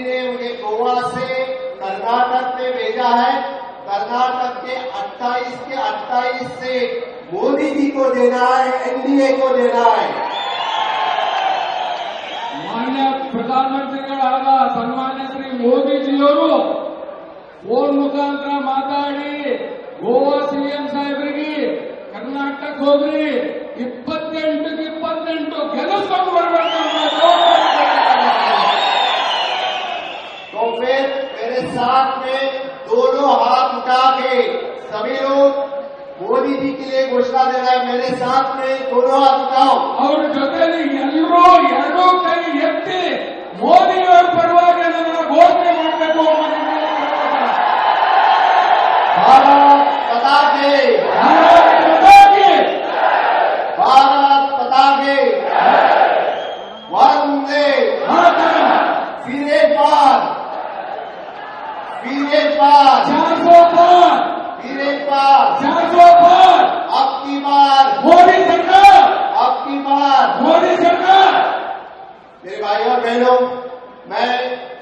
ने उन्हें गोवा से कर्नाटक में भेजा है। कर्नाटक के 28 से मोदी जी को देना है, एनडीए को देना है। ಮಾನ್ಯ ಪ್ರಧಾನಮಂತ್ರಿಗಳಾದ ಸನ್ಮಾನ್ಯ ಶ್ರೀ ಮೋದಿಜಿಯವರು ಫೋನ್ ಮುಖಾಂತರ ಮಾತಾಡಿ ಗೋವಾ ಸಿಎಂ ಸಾಹೇಬರಿಗೆ ಕರ್ನಾಟಕ ಹೋಗ್ರಿ 28 ಗೆಲ್ಲಿಸ್ಕೊಂಡು ಬರ್ಬೇಕು तो फिर मेरे साथ में दोनों हाथ उठा के सभी लोग मोदी जी के लिए घोषणा दे रहे हैं। मेरे साथ में दोनों हाथ उठाओ। ಅವ್ರ ಜೊತೆಲಿ ಎಲ್ಲರೂ ಎರಡೂ ಕೈ ಎತ್ತಿ ಮೋದಿಯವರ ಪರವಾಗಿ ಅದನ್ನ ಘೋಷಣೆ ಮಾಡಬೇಕು। भारत पता के, भारत पता के, वंदे फिर एक बार 400 पार फिर एक बार 400 पार अब की बार मोदी सरकार, अब की बार मोदी सरकार। मेरे भाइयों और बहनों, मैं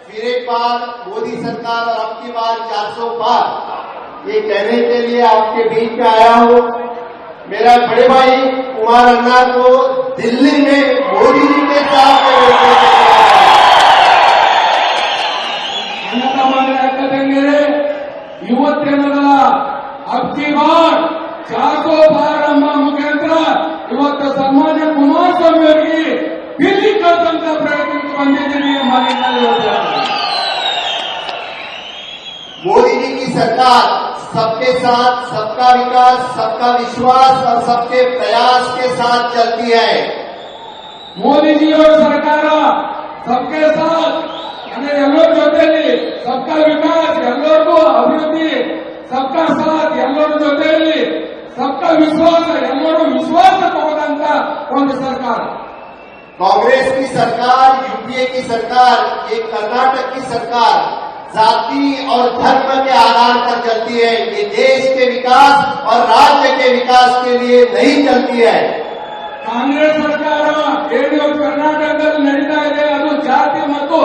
फिर एक बार मोदी सरकार और अब की बार 400 पार ये कहने के लिए आपके बीच में आया हूं। मेरा बड़े भाई कुमार अन्ना को दिल्ली में मोदी जी के साथ ಅಣ್ಣತಮ್ಮಂದಿರೇ, ಇವತ್ತೇನಲ್ಲ ಅಬ್ಕಿ ಬಾರ್ 400 ಪಾರ್ ಎಂಬ ಮುಖಾಂತರ ಇವತ್ತು ಸನ್ಮಾನ್ಯ ಕುಮಾರಸ್ವಾಮಿ ಅವರಿಗೆ ದಿಲ್ಲಿ ಕಳ್ತಂತ ಪ್ರಯತ್ನಕ್ಕೆ ಬಂದಿದ್ದೀರಿ ಎಂಬ ನಿಟ್ಟಿನಲ್ಲಿ मोदी जी की सरकार सबके साथ, सबका विकास, सबका विश्वास और सबके प्रयास के साथ चलती है। ಮೋದಿಜಿಯವರ ಸರ್ಕಾರ सबके साथ ಅಂದ್ರೆ ಎಲ್ಲರ ಜೊತೆಯಲ್ಲಿ सबका विकास, ಎಲ್ಲರಿಗೂ ಅಭಿವೃದ್ಧಿ, सबका साथ ಎಲ್ಲರ ಜೊತೆಯಲ್ಲಿ सबका विश्वास, ಎಲ್ಲರೂ ವಿಶ್ವಾಸ ತಗೊಂಡಂತ ಒಂದು ಸರ್ಕಾರ। कांग्रेस की सरकार, यूपीए की सरकार, ये कर्नाटक की सरकार जाति और धर्म के आधार पर चलती है। ये देश के विकास और राज्य के विकास के लिए नहीं चलती है। ಕಾಂಗ್ರೆಸ್ ಸರ್ಕಾರ ಏನು ಕರ್ನಾಟಕದಲ್ಲಿ ನಡೀತಾ ಇದೆ ಅದು ಜಾತಿ ಮತ್ತು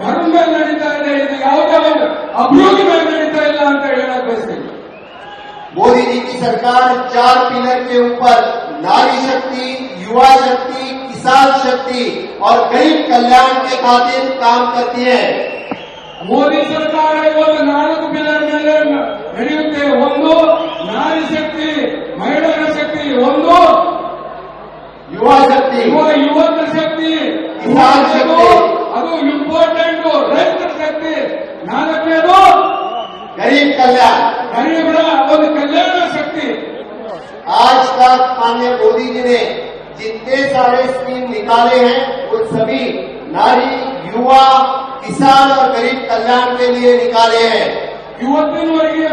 ಧರ್ಮ ಮೇಲೆ ನಡೀತಾ ಇದೆ, ಇದು ಯಾವುದೇ ಒಂದು ಅಭಿವೃದ್ಧಿ ಮೇಲೆ ನಡೀತಾ ಇಲ್ಲ ಅಂತ ಹೇಳಕ್ ಬಯಸ್ತೀನಿ। मोदी जी की सरकार 4 पिलर के ऊपर नारी शक्ति, युवा शक्ति, किसान शक्ति और गरीब कल्याण के खातिर काम करती है। ಮೋದಿ ಸರ್ಕಾರ ಇವತ್ತು 4 ಪಿಲ್ಲರ್ ಮೇಲೆ ನಡೆಯುತ್ತೆ। ಒಂದು ನಾರಿ ಶಕ್ತಿ, ಮಹಿಳೆಯರ ಶಕ್ತಿ, ಒಂದು युवा शक्ति, ಯುವಕರ ಶಕ್ತಿ, ಕಿಸಾನ್ ಶಕ್ತಿ, ಅದು ಇಂಪಾರ್ಟೆಂಟ್, ರೈತರ ಶಕ್ತಿ, 4ನೇದು गरीब कल्याण। ಗರೀಬರ ಒಂದು ಕಲ್ಯಾಣ ಶಕ್ತಿ। आज तक माननीय मोदी जी ने जितने सारे स्कीम निकाले हैं वो सभी नारी, युवा, किसान और गरीब कल्याण के लिए निकाले हैं। ಇವತ್ತಿನವರೆಗೆ